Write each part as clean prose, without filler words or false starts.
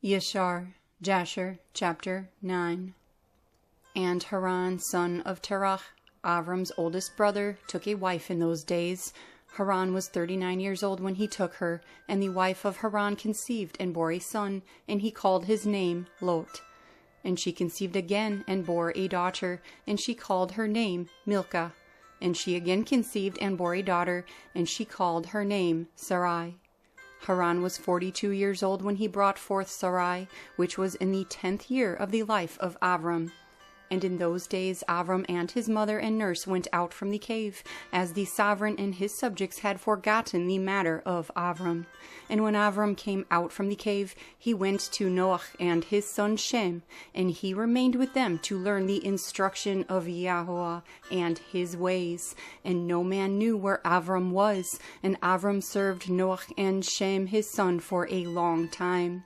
Yashar, Jasher, chapter 9. And Haran, son of Terach, Avram's oldest brother, took a wife in those days. Haran was 39 years old when he took her, and the wife of Haran conceived and bore a son, and he called his name Lot. And she conceived again and bore a daughter, and she called her name Milcah. And she again conceived and bore a daughter, and she called her name Sarai. Haran was 42 years old when he brought forth Sarai, which was in the 10th year of the life of Avram. And in those days Avram and his mother and nurse went out from the cave, as the sovereign and his subjects had forgotten the matter of Avram. And when Avram came out from the cave, he went to Noah and his son Shem, and he remained with them to learn the instruction of Yahweh and his ways. And no man knew where Avram was, and Avram served Noah and Shem his son for a long time.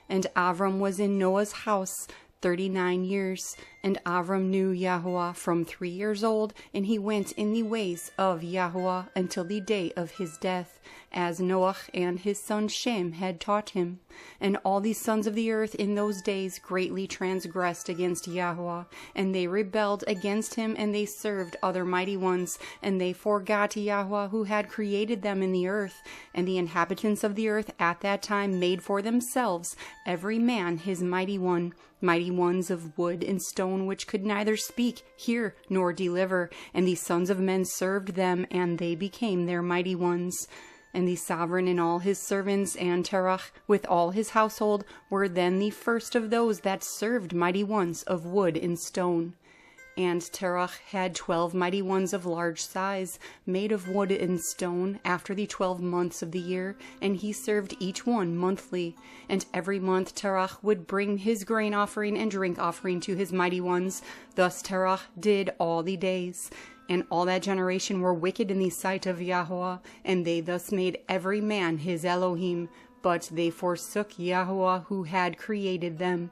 And Avram was in Noah's house 39 years, and Avram knew Yahweh from 3 years old, and he went in the ways of Yahweh until the day of his death, as Noah and his son Shem had taught him. And all the sons of the earth in those days greatly transgressed against Yahweh, and they rebelled against him, and they served other mighty ones, and they forgot Yahweh who had created them in the earth. And the inhabitants of the earth at that time made for themselves every man his mighty ones of wood and stone, which could neither speak, hear, nor deliver. And the sons of men served them, and they became their mighty ones. And the sovereign and all his servants, and Terach with all his household, were then the first of those that served mighty ones of wood and stone. And Terach had 12 mighty ones of large size, made of wood and stone, after the 12 months of the year, and he served each one monthly. And every month Terach would bring his grain offering and drink offering to his mighty ones. Thus Terach did all the days. And all that generation were wicked in the sight of Yahweh, and they thus made every man his Elohim, but they forsook Yahweh who had created them.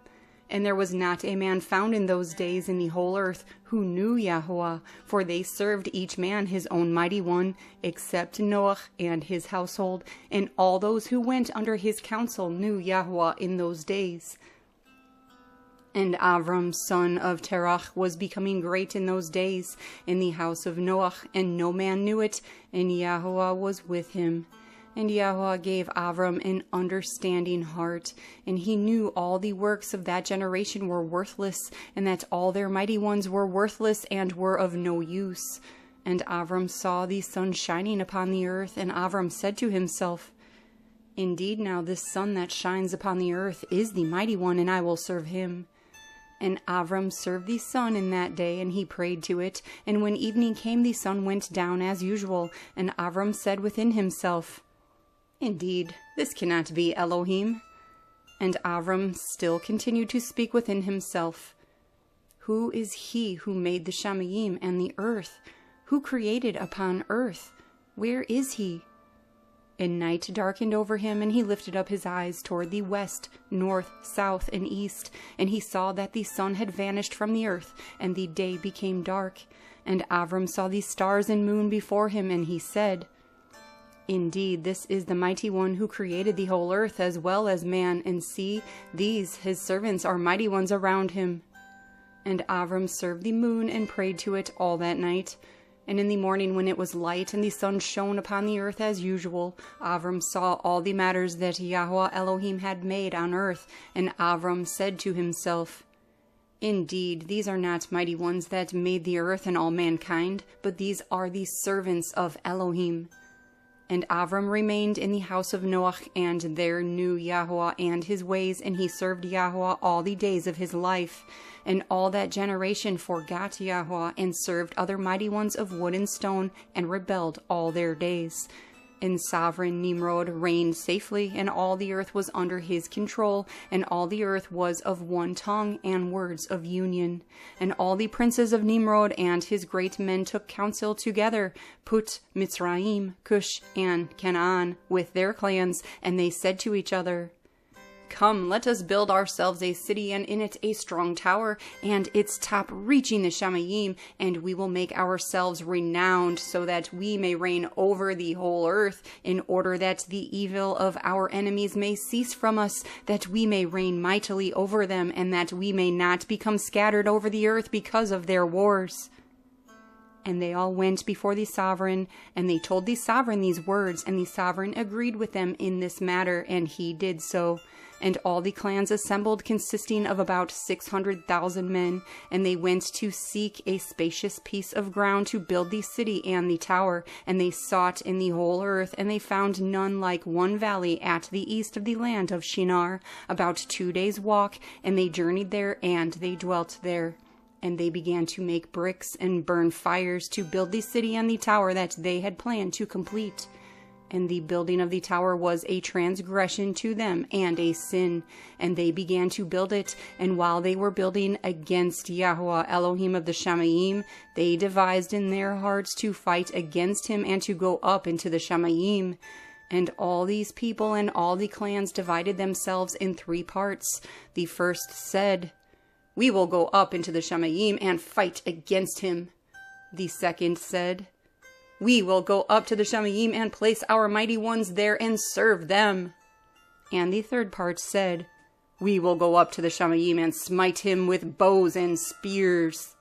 And there was not a man found in those days in the whole earth who knew Yahweh, for they served each man his own mighty one, except Noah and his household, and all those who went under his counsel knew Yahweh in those days. And Avram, son of Terach, was becoming great in those days in the house of Noah, and no man knew it, and Yahweh was with him. And Yahweh gave Avram an understanding heart, and he knew all the works of that generation were worthless, and that all their mighty ones were worthless and were of no use. And Avram saw the sun shining upon the earth, and Avram said to himself, Indeed now this sun that shines upon the earth is the mighty one, and I will serve him. And Avram served the sun in that day, and he prayed to it. And when evening came, the sun went down as usual, and Avram said within himself, Indeed, this cannot be Elohim. And Avram still continued to speak within himself, Who is he who made the Shamayim and the earth? Who created upon earth? Where is he? And night darkened over him, and he lifted up his eyes toward the west, north, south, and east, and he saw that the sun had vanished from the earth, and the day became dark. And Avram saw the stars and moon before him, and he said, Indeed, this is the mighty one who created the whole earth as well as man, and see, these his servants are mighty ones around him. And Avram served the moon and prayed to it all that night. And in the morning, when it was light and the sun shone upon the earth as usual, Avram saw all the matters that Yahweh Elohim had made on earth. And Avram said to himself, Indeed, these are not mighty ones that made the earth and all mankind, but these are the servants of Elohim. And Avram remained in the house of Noah, and there knew Yahweh and his ways, and he served Yahweh all the days of his life. And all that generation forgot Yahweh, and served other mighty ones of wood and stone, and rebelled all their days. And sovereign Nimrod reigned safely, and all the earth was under his control, and all the earth was of one tongue and words of union. And all the princes of Nimrod and his great men took counsel together, Put, Mitzrayim, Cush, and Canaan, with their clans, and they said to each other, "Come, let us build ourselves a city, and in it a strong tower, and its top reaching the Shamayim, and we will make ourselves renowned, so that we may reign over the whole earth, in order that the evil of our enemies may cease from us, that we may reign mightily over them, and that we may not become scattered over the earth because of their wars." And they all went before the sovereign, and they told the sovereign these words, and the sovereign agreed with them in this matter, and he did so. And all the clans assembled, consisting of about 600,000 men, and they went to seek a spacious piece of ground to build the city and the tower, and they sought in the whole earth, and they found none like one valley at the east of the land of Shinar, about 2 days' walk, and they journeyed there, and they dwelt there. And they began to make bricks and burn fires to build the city and the tower that they had planned to complete. And the building of the tower was a transgression to them and a sin. And they began to build it. And while they were building against Yahweh, Elohim of the Shamayim, they devised in their hearts to fight against him and to go up into the Shamayim. And all these people and all the clans divided themselves in 3 parts. The first said, "We will go up into the Shamayim and fight against him." The second said, "We will go up to the Shamayim and place our mighty ones there and serve them." And the third part said, "We will go up to the Shamayim and smite him with bows and spears."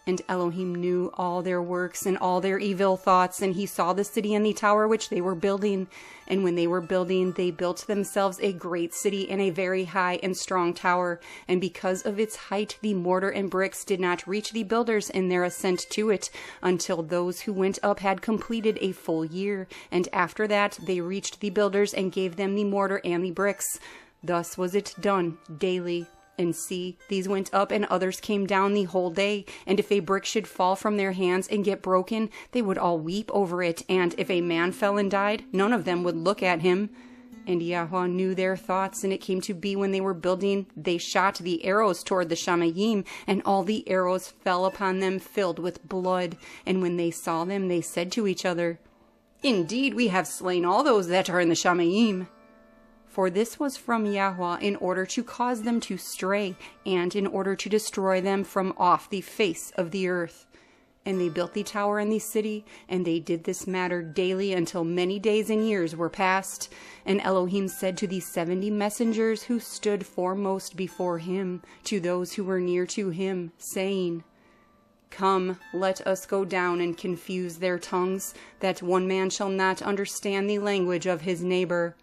And Elohim knew all their works and all their evil thoughts, and he saw the city and the tower which they were building. And when they were building, they built themselves a great city and a very high and strong tower. And because of its height, the mortar and bricks did not reach the builders in their ascent to it, until those who went up had completed a full year. And after that, they reached the builders and gave them the mortar and the bricks. Thus was it done daily. And see, these went up and others came down the whole day. And if a brick should fall from their hands and get broken, they would all weep over it. And if a man fell and died, none of them would look at him. And Yahweh knew their thoughts, and it came to be when they were building, they shot the arrows toward the Shamayim, and all the arrows fell upon them filled with blood. And when they saw them, they said to each other, "Indeed, we have slain all those that are in the Shamayim." For this was from Yahweh in order to cause them to stray, and in order to destroy them from off the face of the earth. And they built the tower and the city, and they did this matter daily until many days and years were past. And Elohim said to the 70 messengers who stood foremost before him, to those who were near to him, saying, "Come, let us go down and confuse their tongues, that one man shall not understand the language of his neighbor."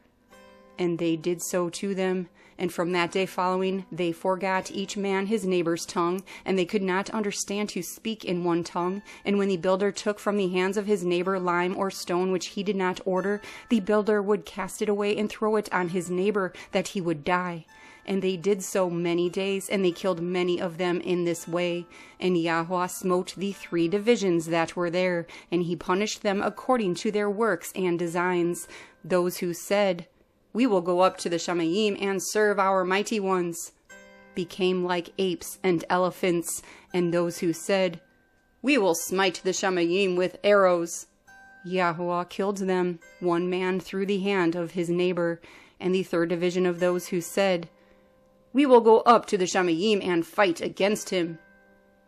And they did so to them. And from that day following, they forgot each man his neighbor's tongue, and they could not understand to speak in one tongue. And when the builder took from the hands of his neighbor lime or stone which he did not order, the builder would cast it away and throw it on his neighbor, that he would die. And they did so many days, and they killed many of them in this way. And Yahweh smote the 3 divisions that were there, and he punished them according to their works and designs. Those who said, "We will go up to the Shamayim and serve our mighty ones," became like apes and elephants. And those who said, "We will smite the Shamayim with arrows," Yahweh killed them, one man through the hand of his neighbor. And the 3rd division of those who said, "We will go up to the Shamayim and fight against him,"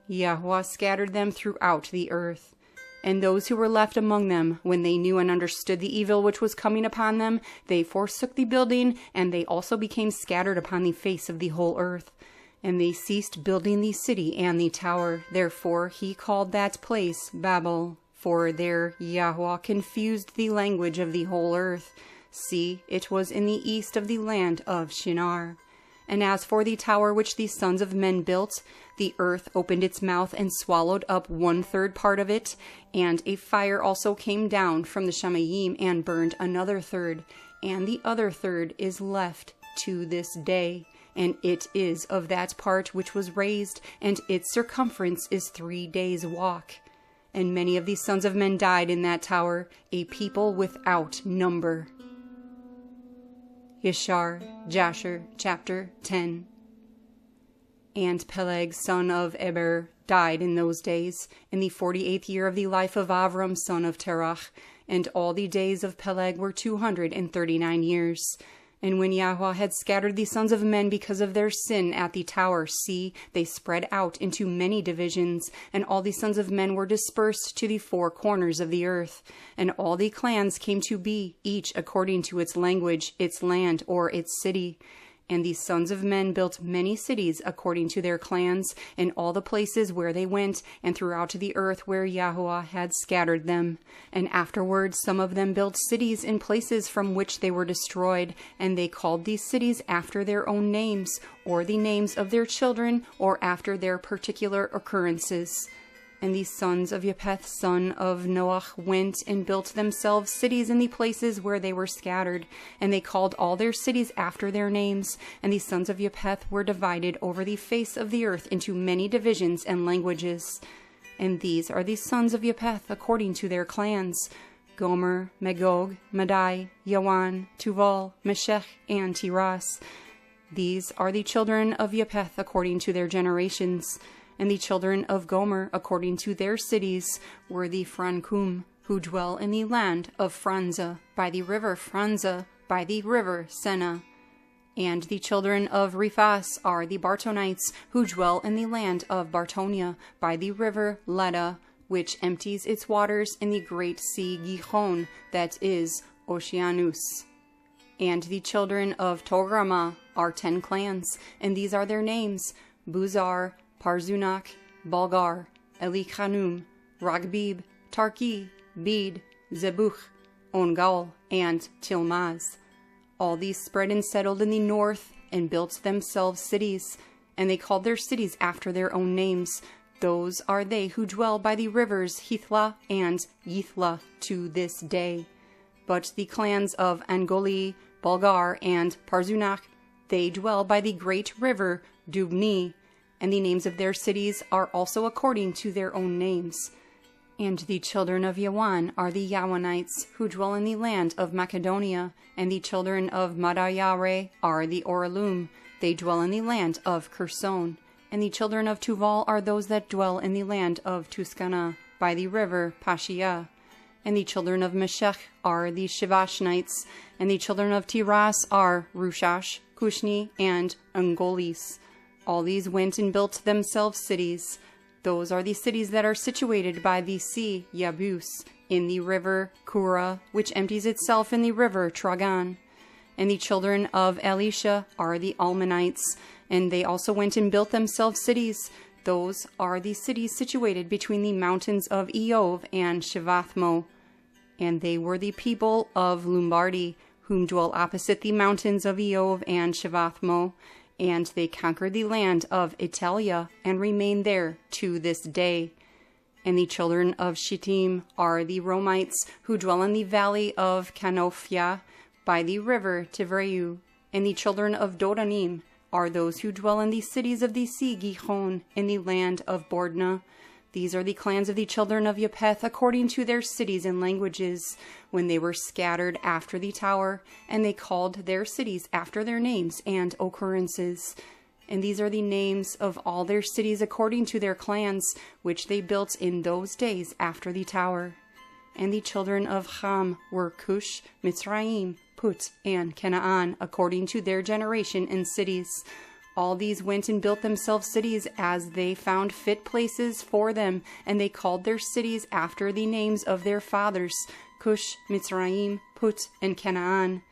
Yahweh scattered them throughout the earth. And those who were left among them, when they knew and understood the evil which was coming upon them, they forsook the building, and they also became scattered upon the face of the whole earth. And they ceased building the city and the tower. Therefore he called that place Babel, for there Yahweh confused the language of the whole earth. See, it was in the east of the land of Shinar. And as for the tower which the sons of men built, the earth opened its mouth and swallowed up 1/3 part of it, and a fire also came down from the Shamayim and burned another third, and the other third is left to this day, and it is of that part which was raised, and its circumference is 3 days' walk. And many of the sons of men died in that tower, a people without number. Yashar, Jasher, chapter 10. And Peleg, son of Eber, died in those days, in the 48th year of the life of Avram, son of Terach. And all the days of Peleg were 239 years. And when Yahweh had scattered the sons of men because of their sin at the tower, see, they spread out into many divisions, and all the sons of men were dispersed to the four corners of the earth. And all the clans came to be, each according to its language, its land, or its city. And the sons of men built many cities according to their clans, in all the places where they went, and throughout the earth where Yahweh had scattered them. And afterwards some of them built cities in places from which they were destroyed, and they called these cities after their own names, or the names of their children, or after their particular occurrences. And the sons of Japheth, son of Noach, went and built themselves cities in the places where they were scattered, and they called all their cities after their names. And the sons of Japheth were divided over the face of the earth into many divisions and languages. And these are the sons of Japheth according to their clans: Gomer, Magog, Madai, Yawan, Tuval, Meshech, and Tiras. These are the children of Japheth according to their generations. And the children of Gomer, according to their cities, were the Frankum, who dwell in the land of Franza, by the river Franza, by the river Sena. And the children of Rephas are the Bartonites, who dwell in the land of Bartonia, by the river Leda, which empties its waters in the great sea Gihon, that is Oceanus. And the children of Tograma are 10 clans, and these are their names: Buzar, Parzunak, Balgar, Elichanum, Ragbib, Tarki, Bed, Zebuch, Ongal, and Tilmaz. All these spread and settled in the north, and built themselves cities, and they called their cities after their own names. Those are they who dwell by the rivers Hithla and Yithla to this day. But the clans of Angoli, Balgar, and Parzunak, they dwell by the great river Dubni, and the names of their cities are also according to their own names. And the children of Yawan are the Yawanites, who dwell in the land of Macedonia, and the children of Madayare are the Oralum, they dwell in the land of Kherson. And the children of Tuval are those that dwell in the land of Tuscana, by the river Pashia. And the children of Meshech are the Shivashnites, and the children of Tiras are Rushash, Kushni, and Angolis. All these went and built themselves cities. Those are the cities that are situated by the sea Yabus, in the river Kura, which empties itself in the river Tragan. And the children of Elisha are the Almanites, and they also went and built themselves cities. Those are the cities situated between the mountains of Eov and Shivathmo. And they were the people of Lombardy, whom dwell opposite the mountains of Eov and Shivathmo. And they conquered the land of Italia, and remain there to this day. And the children of Shittim are the Romites, who dwell in the valley of Canophia, by the river Tivreu. And the children of Dodanim are those who dwell in the cities of the sea Gihon, in the land of Bordna. These are the clans of the children of Japheth according to their cities and languages, when they were scattered after the tower, and they called their cities after their names and occurrences. And these are the names of all their cities according to their clans, which they built in those days after the tower. And the children of Ham were Cush, Mitzrayim, Put, and Canaan, according to their generation and cities. All these went and built themselves cities as they found fit places for them, and they called their cities after the names of their fathers: Cush, Mitzrayim, Put, and Canaan.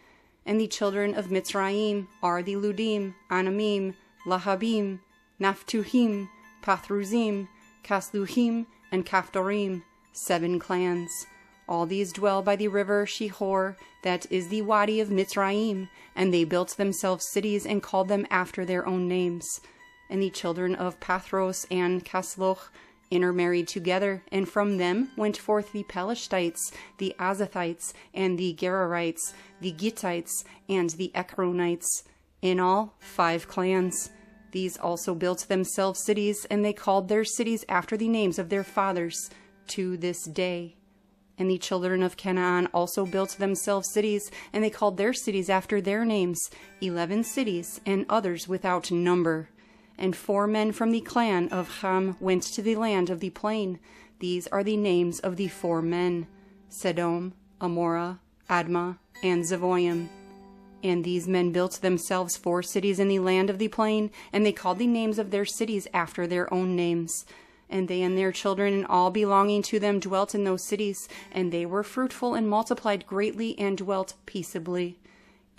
And the children of Mitzrayim are the Ludim, Anamim, Lahabim, Naphtuhim, Pathruzim, Kasluhim, and Kaphtorim, 7 clans. All these dwell by the river Shihor, that is the wadi of Mitzrayim, and they built themselves cities and called them after their own names. And the children of Pathros and Kasloch intermarried together, and from them went forth the Pelishtites, the Azathites, and the Gerarites, the Gittites, and the Ekronites, in all 5 clans. These also built themselves cities, and they called their cities after the names of their fathers to this day. And the children of Canaan also built themselves cities, and they called their cities after their names, 11 cities, and others without number. And 4 men from the clan of Ham went to the land of the plain. These are the names of the 4 men: Sedom, Amorah, Admah, and Zeboim. And these men built themselves 4 cities in the land of the plain, and they called the names of their cities after their own names. And they and their children and all belonging to them dwelt in those cities, and they were fruitful and multiplied greatly and dwelt peaceably.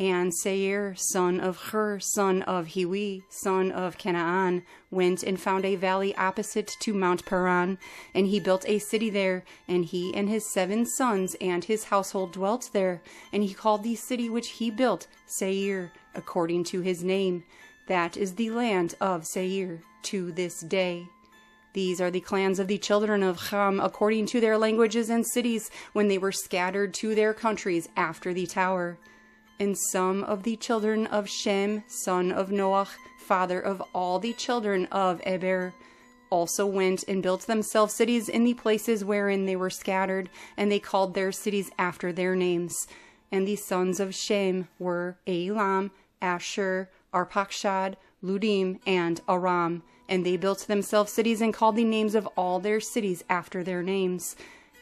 And Seir, son of Hur, son of Yehوה, son of Canaan, went and found a valley opposite to Mount Paran, and he built a city there, and he and his 7 sons and his household dwelt there, and he called the city which he built Seir, according to his name. That is the land of Seir to this day. These are the clans of the children of Ham, according to their languages and cities, when they were scattered to their countries after the tower. And some of the children of Shem, son of Noah, father of all the children of Eber, also went and built themselves cities in the places wherein they were scattered, and they called their cities after their names. And the sons of Shem were Elam, Asher, Arpachshad, Ludim, and Aram. And they built themselves cities and called the names of all their cities after their names.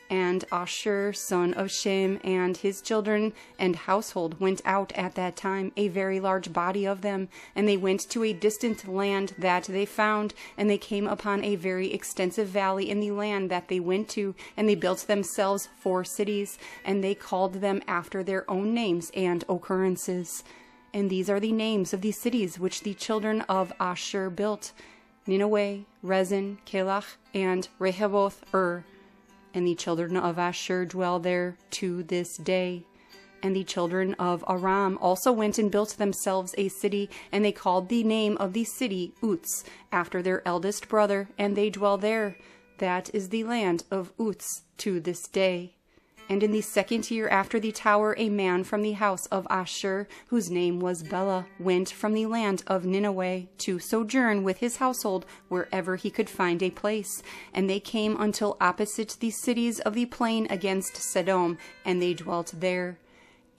And Asher, son of Shem, and his children and household went out at that time, a very large body of them, and they went to a distant land that they found, and they came upon a very extensive valley in the land that they went to, and they built themselves 4 cities, and they called them after their own names and occurrences. And these are the names of the cities which the children of Asher built: Nineveh, Rezin, Kelach, and Rehoboth-ur. And the children of Asher dwell there to this day. And the children of Aram also went and built themselves a city, and they called the name of the city Uz, after their eldest brother, and they dwell there. That is the land of Uz to this day. And in the 2nd year after the tower, a man from the house of Asher, whose name was Bela, went from the land of Nineveh to sojourn with his household wherever he could find a place. And they came until opposite the cities of the plain against Sodom, and they dwelt there.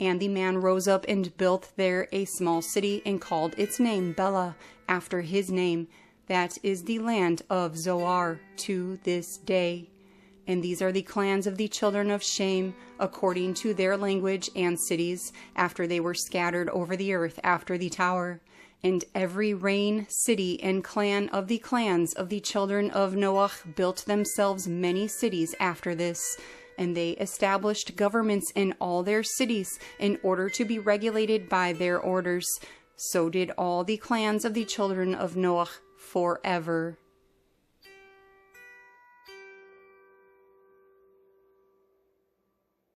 And the man rose up and built there a small city, and called its name Bela, after his name. That is the land of Zoar to this day. And these are the clans of the children of Shem, according to their language and cities, after they were scattered over the earth after the tower. And every reign, city, and clan of the clans of the children of Noah built themselves many cities after this. And they established governments in all their cities, in order to be regulated by their orders. So did all the clans of the children of Noah forever.